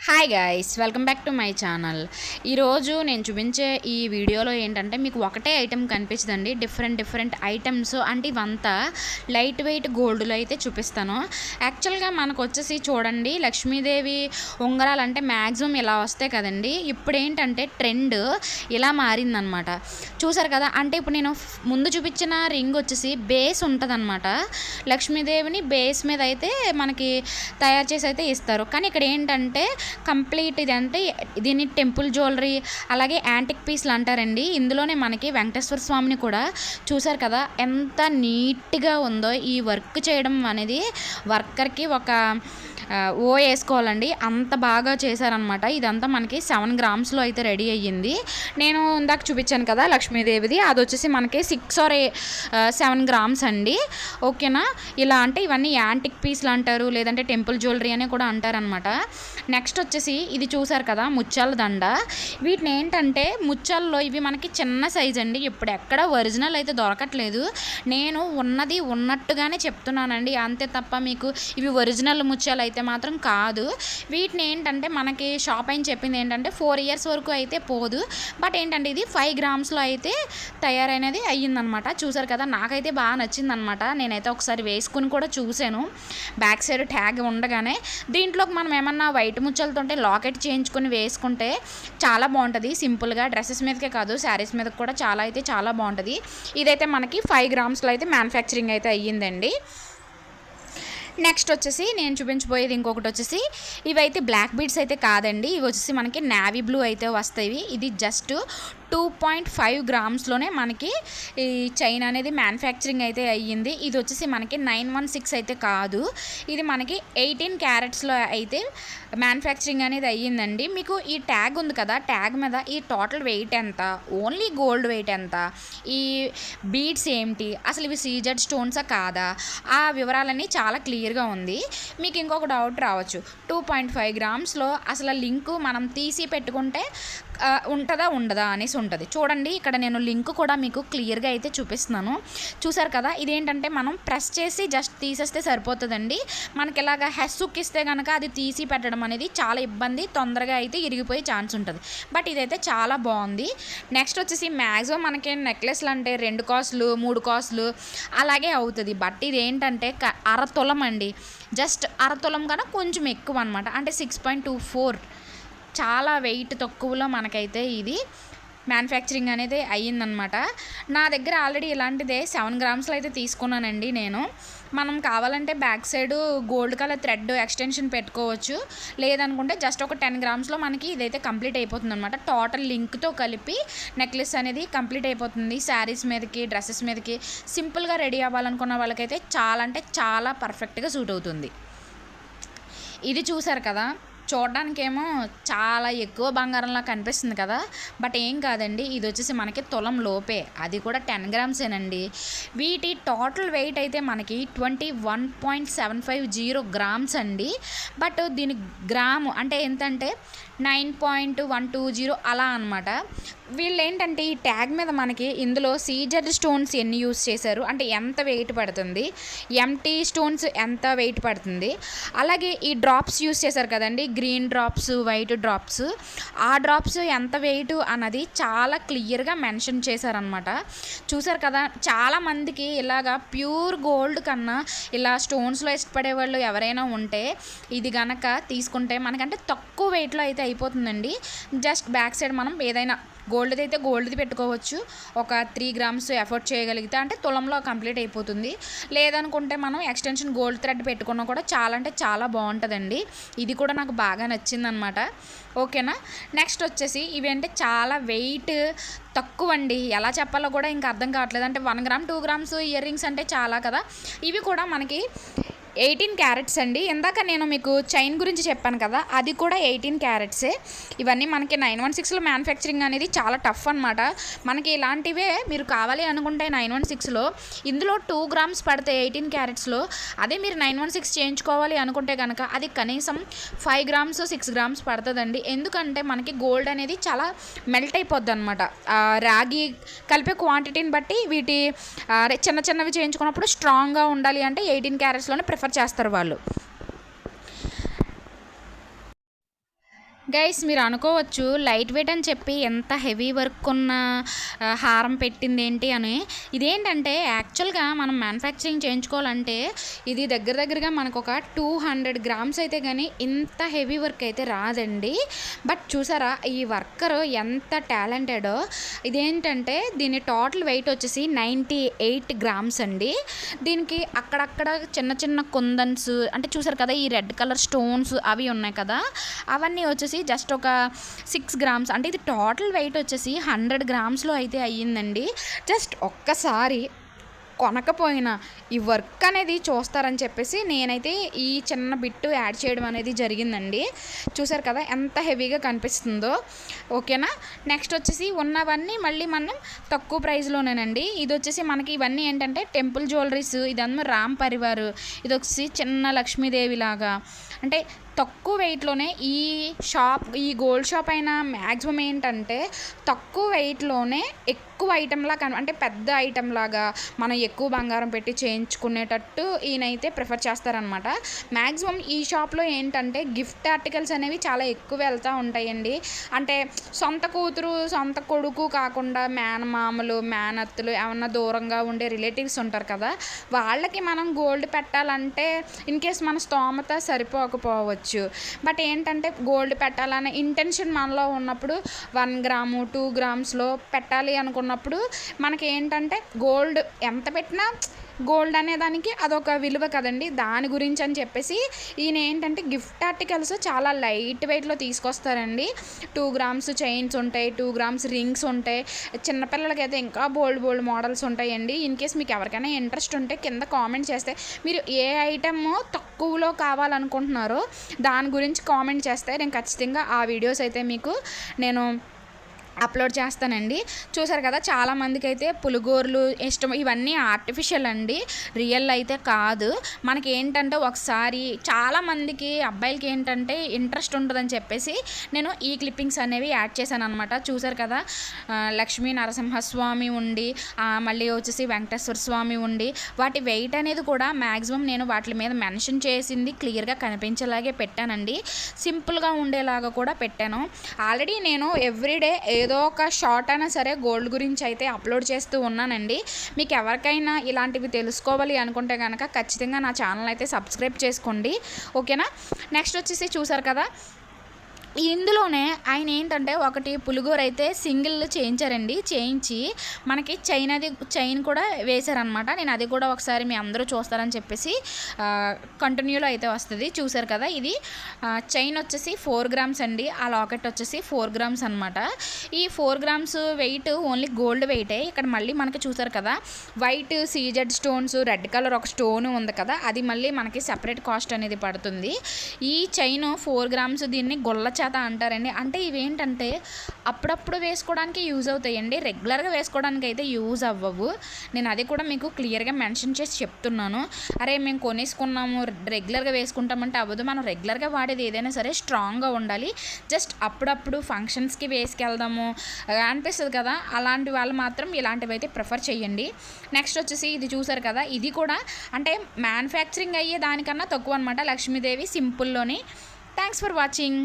Hi guys, welcome back to my channel. ఈరోజు నేను చూపించే ఈ వీడియోలో ఏంటంటే మీకు ఒకటే ఐటెం కనిపించదండి. డిఫరెంట్ ఐటమ్స్ అంటే ఇవంతా లైట్ వెయిట్ గోల్డ్లో అయితే చూపిస్తాను. యాక్చువల్గా మనకు వచ్చేసి చూడండి, లక్ష్మీదేవి ఉంగరాలు అంటే మ్యాక్సిమం ఇలా వస్తాయి కదండి. ఇప్పుడు ఏంటంటే ట్రెండ్ ఇలా మారిందనమాట. చూసారు కదా, అంటే ఇప్పుడు నేను ముందు చూపించిన రింగ్ వచ్చేసి బేస్ ఉంటుంది అనమాట. లక్ష్మీదేవిని బేస్ మీద అయితే మనకి తయారు చేసి అయితే ఇస్తారు. కానీ ఇక్కడ ఏంటంటే కంప్లీట్ ఇది అంటే దీన్ని టెంపుల్ జ్యువెలరీ అలాగే యాంటిక్ పీస్లు అంటారండి. ఇందులోనే మనకి వెంకటేశ్వర స్వామిని కూడా చూసారు కదా ఎంత నీట్గా ఉందో. ఈ వర్క్ చేయడం అనేది వర్కర్కి ఒక వేసుకోవాలండి, అంత బాగా చేశారనమాట. ఇదంతా మనకి 7 గ్రామ్స్లో అయితే రెడీ అయ్యింది. నేను ఇందాక చూపించాను కదా లక్ష్మీదేవిది, అది వచ్చేసి మనకి 6 or 7 గ్రామ్స్ అండి. ఓకేనా, ఇలా అంటే ఇవన్నీ యాంటిక్ పీస్లు అంటారు, లేదంటే టెంపుల్ జ్యువెలరీ అని కూడా అంటారనమాట. నెక్స్ట్ వచ్చేసి ఇది చూసారు కదా ముత్యాల దండ. వీటిని ఏంటంటే ముత్యాల్లో ఇవి మనకి చిన్న సైజ్ అండి. ఇప్పుడు ఎక్కడ ఒరిజినల్ అయితే దొరకట్లేదు. నేను ఉన్నది ఉన్నట్టుగానే చెప్తున్నానండి, అంతే తప్ప మీకు ఇవి ఒరిజినల్ ముత్యాలు అయితే మాత్రం కాదు. వీటిని ఏంటంటే మనకి షాప్ అయిన చెప్పింది ఏంటంటే 4 years వరకు అయితే పోదు. బట్ ఏంటంటే ఇది 5 గ్రామ్స్లో అయితే తయారైనది అయ్యిందనమాట. చూసారు కదా, నాకైతే బాగా నచ్చిందనమాట. నేనైతే ఒకసారి వేసుకుని కూడా చూశాను. బ్యాక్ సైడ్ ట్యాగ్ ఉండగానే దీంట్లోకి మనం ఏమన్నా వైట్ ముచ్చలతో లాకెట్ చేయించుకొని వేసుకుంటే చాలా బాగుంటుంది. సింపుల్గా డ్రెస్సెస్ మీదకే కాదు, శారీస్ మీద కూడా చాలా బాగుంటుంది. ఇదైతే మనకి 5 గ్రామ్స్లో అయితే మ్యానుఫ్యాక్చరింగ్ అయితే అయ్యిందండి. నెక్స్ట్ వచ్చేసి నేను చూపించబోయేది ఇంకొకటి వచ్చేసి ఇవైతే బ్లాక్ బీడ్స్ అయితే కాదండి. ఇవి వచ్చేసి మనకి నావీ బ్లూ అయితే వస్తాయి. ఇది జస్ట్ 2.5 గ్రామ్స్లోనే మనకి ఈ చైన్ అనేది మ్యానుఫ్యాక్చరింగ్ అయితే అయ్యింది. ఇది వచ్చేసి మనకి 916 అయితే కాదు, ఇది మనకి 18 క్యారెట్స్లో అయితే మ్యానుఫ్యాక్చరింగ్ అనేది అయ్యిందండి. మీకు ఈ ట్యాగ్ ఉంది కదా, ట్యాగ్ మీద ఈ టోటల్ వెయిట్ ఎంత, ఓన్లీ గోల్డ్ వెయిట్ ఎంత, ఈ బీడ్స్ ఏంటి, అసలు ఇవి సీజెడ్ స్టోన్సా కాదా, ఆ వివరాలన్నీ చాలా క్లియర్గా ఉంది. మీకు ఇంకొక డౌట్ రావచ్చు, 2.5 గ్రామ్స్లో అసలు లింకు మనం తీసి పెట్టుకుంటే ఉంటుందా ఉండదా అనేసి ఉంటుంది. చూడండి, ఇక్కడ నేను లింక్ కూడా మీకు క్లియర్గా అయితే చూపిస్తున్నాను. చూసారు కదా, ఇదేంటంటే మనం ప్రెస్ చేసి జస్ట్ తీసేస్తే సరిపోతుందండి. మనకి ఇలాగ హెస్సుక్ ఇస్తే కనుక అది తీసి పెట్టడం అనేది చాలా ఇబ్బంది, తొందరగా అయితే ఇరిగిపోయే ఛాన్స్ ఉంటుంది. బట్ ఇదైతే చాలా బాగుంది. నెక్స్ట్ వచ్చేసి మ్యాక్సిమం మనకి నెక్లెస్లు అంటే 2 కాసులు 3 కాసులు అలాగే అవుతుంది. బట్ ఇది ఏంటంటే అరతులం అండి, జస్ట్ అరతులం కన్నా కొంచెం ఎక్కువ అనమాట, అంటే 6.24, చాలా వెయిట్ తక్కువలో మనకైతే ఇది మ్యానుఫ్యాక్చరింగ్ అనేది అయ్యిందనమాట. నా దగ్గర ఆల్రెడీ ఇలాంటిదే 7 గ్రామ్స్లో అయితే తీసుకున్నానండి నేను. మనం కావాలంటే back side gold colour thread extension పెట్టుకోవచ్చు, లేదనుకుంటే జస్ట్ ఒక 10 గ్రామ్స్లో మనకి ఇదైతే కంప్లీట్ అయిపోతుంది అనమాట. టోటల్ లింక్తో కలిపి నెక్లెస్ అనేది కంప్లీట్ అయిపోతుంది. శారీస్ మీదకి డ్రెస్సెస్ మీదకి సింపుల్గా రెడీ అవ్వాలనుకున్న వాళ్ళకైతే చాలా అంటే చాలా పర్ఫెక్ట్గా సూట్ అవుతుంది. ఇది చూసారు కదా, చూడడానికేమో చాలా ఎక్కువ బంగారంలా కనిపిస్తుంది కదా, బట్ ఏం కాదండి, ఇది వచ్చేసి మనకి తులం లోపే, అది కూడా 10 గ్రామ్సేనండి. వీటి టోటల్ వెయిట్ అయితే మనకి 21.750 గ్రామ్స్ అండి. బట్ దీని గ్రాము అంటే ఎంతంటే 9.120 అలా అనమాట. వీళ్ళు ఏంటంటే ఈ ట్యాగ్ మీద మనకి ఇందులో సీజెడ్ స్టోన్స్ ఎన్ని యూస్ చేశారు, అంటే ఎంత వెయిట్ పడుతుంది, ఎంటీ స్టోన్స్ ఎంత వెయిట్ పడుతుంది, అలాగే ఈ డ్రాప్స్ యూస్ చేశారు కదండి, గ్రీన్ డ్రాప్స్ వైట్ డ్రాప్స్, ఆ డ్రాప్స్ ఎంత వెయిట్ అన్నది చాలా క్లియర్గా మెన్షన్ చేశారనమాట. చూసారు కదా, చాలామందికి ఇలాగా ప్యూర్ గోల్డ్ కన్నా ఇలా స్టోన్స్లో ఇష్టపడే వాళ్ళు ఎవరైనా ఉంటే ఇది గనక తీసుకుంటే మనకంటే తక్కువ వెయిట్లో అయితే అయిపోతుందండి. జస్ట్ బ్యాక్ సైడ్ మనం ఏదైనా గోల్డ్ది అయితే గోల్డ్ది పెట్టుకోవచ్చు. ఒక 3 గ్రామ్స్ ఎఫర్ట్ చేయగలిగితే అంటే తులంలో కంప్లీట్ అయిపోతుంది. లేదనుకుంటే మనం ఎక్స్టెన్షన్ గోల్డ్ థ్రెడ్ పెట్టుకున్నా కూడా చాలా అంటే చాలా బాగుంటుందండి. ఇది కూడా నాకు బాగా నచ్చిందనమాట. ఓకేనా, నెక్స్ట్ వచ్చేసి ఇవి అంటే చాలా వెయిట్ తక్కువ అండి, ఎలా చెప్పాలో కూడా ఇంకా అర్థం కావట్లేదు. అంటే 1 గ్రామ్ 2 గ్రామ్స్ ఇయర్ రింగ్స్ అంటే చాలా కదా, ఇవి కూడా మనకి 18 క్యారెట్స్ అండి. ఇందాక నేను మీకు చైన్ గురించి చెప్పాను కదా, అది కూడా 18 క్యారెట్సే. ఇవన్నీ మనకి 916లో మ్యానుఫ్యాక్చరింగ్ అనేది చాలా టఫ్ అనమాట. మనకి ఇలాంటివే మీరు కావాలి అనుకుంటే 916లో ఇందులో 2 గ్రామ్స్ పడతాయి 18 క్యారెట్స్లో. అదే మీరు 916 చేయించుకోవాలి అనుకుంటే కనుక అది కనీసం 5 గ్రామ్స్ 6 గ్రామ్స్ పడుతుందండి. ఎందుకంటే మనకి గోల్డ్ అనేది చాలా మెల్ట్ అయిపోద్ది అనమాట. రాగి కలిపే క్వాంటిటీని బట్టి వీటి చిన్నవి చేయించుకున్నప్పుడు స్ట్రాంగ్గా ఉండాలి అంటే 18 క్యారెట్స్లోనే ప్రిఫర్ చేస్తారు వాళ్ళు. గైస్ మీరు అనుకోవచ్చు లైట్ వెయిట్ అని చెప్పి ఎంత హెవీ వర్క్ ఉన్న హారం పెట్టింది ఏంటి అని. ఇదేంటంటే యాక్చువల్గా మనం మ్యానుఫ్యాక్చరింగ్ చేయించుకోవాలంటే ఇది దగ్గరగా మనకు ఒక 200 గ్రామ్స్ అయితే కానీ ఇంత హెవీ వర్క్ అయితే రాదండి. బట్ చూసారా ఈ వర్కర్ ఎంత టాలెంటెడో. ఇదేంటంటే దీని టోటల్ వెయిట్ వచ్చేసి 98 గ్రామ్స్ అండి. దీనికి అక్కడక్కడ చిన్న కుందన్స్ అంటే చూసారు కదా, ఈ రెడ్ కలర్ స్టోన్స్ అవి ఉన్నాయి కదా, అవన్నీ వచ్చేసి జస్ట్ ఒక 6 గ్రామ్స్. అంటే ఇది టోటల్ వెయిట్ వచ్చేసి 100 గ్రామ్స్లో అయితే అయ్యిందండి. జస్ట్ ఒక్కసారి కొనకపోయినా ఈ వర్క్ అనేది చూస్తారని చెప్పేసి నేనైతే ఈ చిన్న బిట్టు యాడ్ చేయడం అనేది జరిగిందండి. చూసారు కదా ఎంత హెవీగా కనిపిస్తుందో. ఓకేనా, నెక్స్ట్ వచ్చేసి ఉన్నవన్నీ మళ్ళీ మనం తక్కువ ప్రైస్లోనేనండి. ఇది వచ్చేసి మనకి ఇవన్నీ ఏంటంటే టెంపుల్ జ్యువెలరీస్, ఇదన్నీ రామ్ పరివార్, ఇది వచ్చేసి చిన్న లక్ష్మీదేవి లాగా. అంటే తక్కువ వెయిట్లోనే ఈ గోల్డ్ షాప్ అయినా మ్యాక్సిమం ఏంటంటే తక్కువ వెయిట్లోనే ఎక్కువ ఐటెంలా అంటే పెద్ద ఐటెం లాగా మనం ఎక్కువ బంగారం పెట్టి చేయించుకునేటట్టు ఈయనైతే ప్రిఫర్ చేస్తారనమాట. మ్యాక్సిమం ఈ షాప్లో ఏంటంటే గిఫ్ట్ ఆర్టికల్స్ అనేవి చాలా ఎక్కువ వెళ్తూ ఉంటాయండి. అంటే సొంత కూతురు సొంత కొడుకు కాకుండా మేనమామలు మేనత్తులు ఏమన్నా దూరంగా ఉండే రిలేటివ్స్ ఉంటారు కదా, వాళ్ళకి మనం గోల్డ్ పెట్టాలంటే ఇన్ కేస్ మన స్తోమత సరిపోకపోవచ్చు. బట్ ఏంటంటే గోల్డ్ పెట్టాలనే ఇంటెన్షన్ మనలో ఉన్నప్పుడు 1 గ్రాము 2 గ్రామ్స్లో పెట్టాలి అనుకున్నప్పుడు మనకి ఏంటంటే గోల్డ్ ఎంత పెట్టినా గోల్డ్ అనే దానికి అదొక విలువ కదండి. దాని గురించి అని చెప్పేసి ఈయన ఏంటంటే గిఫ్ట్ ఆర్టికల్స్ చాలా లైట్ వెయిట్లో తీసుకొస్తారండి. 2 గ్రామ్స్ చైన్స్ ఉంటాయి, 2 గ్రామ్స్ రింగ్స్ ఉంటాయి. చిన్నపిల్లలకి అయితే ఇంకా బోల్డ్ మోడల్స్ ఉంటాయండి. ఇన్ కేస్ మీకు ఎవరికైనా ఇంట్రెస్ట్ ఉంటే కింద కామెంట్ చేస్తే మీరు ఏ ఐటమ్ తక్కువలో కావాలనుకుంటున్నారో దాని గురించి కామెంట్ చేస్తే నేను ఖచ్చితంగా ఆ వీడియోస్ అయితే మీకు నేను అప్లోడ్ చేస్తానండి. చూసారు కదా చాలామందికి అయితే పులిగోర్లు ఇష్టం. ఇవన్నీ ఆర్టిఫిషియల్ అండి, రియల్ అయితే కాదు. మనకి ఏంటంటే ఒకసారి చాలామందికి అబ్బాయిలకి ఏంటంటే ఇంట్రెస్ట్ ఉంటుందని చెప్పేసి నేను ఈ క్లిప్పింగ్స్ అనేవి యాడ్ చేశాను అనమాట. చూసారు కదా లక్ష్మీ నరసింహస్వామి ఉండి మళ్ళీ వచ్చేసి వెంకటేశ్వర స్వామి ఉండి వాటి వెయిట్ అనేది కూడా మ్యాక్సిమం నేను వాటి మీద మెన్షన్ చేసింది క్లియర్గా కనిపించేలాగే పెట్టానండి. సింపుల్గా ఉండేలాగా కూడా పెట్టాను. ఆల్రెడీ నేను ఎవ్రీడే ఏదో ఒక షార్ట్ అయినా సరే గోల్డ్ గురించి అయితే అప్లోడ్ చేస్తూ ఉన్నానండి. మీకు ఎవరికైనా ఇలాంటివి తెలుసుకోవాలి అనుకుంటే కనుక ఖచ్చితంగా నా ఛానల్ అయితే సబ్స్క్రైబ్ చేసుకోండి. ఓకేనా, నెక్స్ట్ వచ్చేసి చూసారు కదా ఇందులోనే ఆయన ఏంటంటే ఒకటి పులిగోర అయితే సింగిల్ చేయించారండి. చేయించి మనకి చైన్ కూడా వేశారనమాట. నేను అది కూడా ఒకసారి మీ అందరూ చూస్తారని చెప్పేసి కంటిన్యూలో అయితే వస్తుంది. చూసారు కదా ఇది చైన్ వచ్చేసి 4 గ్రామ్స్ అండి. ఆ లాకెట్ వచ్చేసి 4 గ్రామ్స్ అనమాట. ఈ 4 గ్రామ్స్ వెయిట్ ఓన్లీ గోల్డ్ వెయిటే. ఇక్కడ మళ్ళీ మనకి చూసారు కదా white CZ stones, red colour ఒక స్టోన్ ఉంది కదా, అది మళ్ళీ మనకి సెపరేట్ కాస్ట్ అనేది పడుతుంది. ఈ చైన్ 4 గ్రామ్స్ దీన్ని గొల్ల చేత అంటారండి. అంటే ఇవేంటంటే అప్పుడప్పుడు వేసుకోవడానికి యూజ్ అవుతాయండి, రెగ్యులర్గా వేసుకోవడానికి అయితే యూజ్ అవ్వవు. నేను అది కూడా మీకు క్లియర్గా మెన్షన్ చేసి చెప్తున్నాను. అరే మేము కొనేసుకున్నాము రెగ్యులర్గా వేసుకుంటామంటే అవ్వదు. మనం రెగ్యులర్గా వాడేది ఏదైనా సరే స్ట్రాంగ్గా ఉండాలి. జస్ట్ అప్పుడప్పుడు ఫంక్షన్స్కి వేసుకెళ్దాము అనిపిస్తుంది కదా, అలాంటి వాళ్ళు మాత్రం ఇలాంటివి అయితే ప్రిఫర్ చేయండి. నెక్స్ట్ వచ్చేసి ఇది చూసారు కదా, ఇది కూడా అంటే మ్యానుఫ్యాక్చరింగ్ అయ్యే దానికన్నా తక్కువ అనమాట. లక్ష్మీదేవి సింపుల్లోని. Thanks for watching.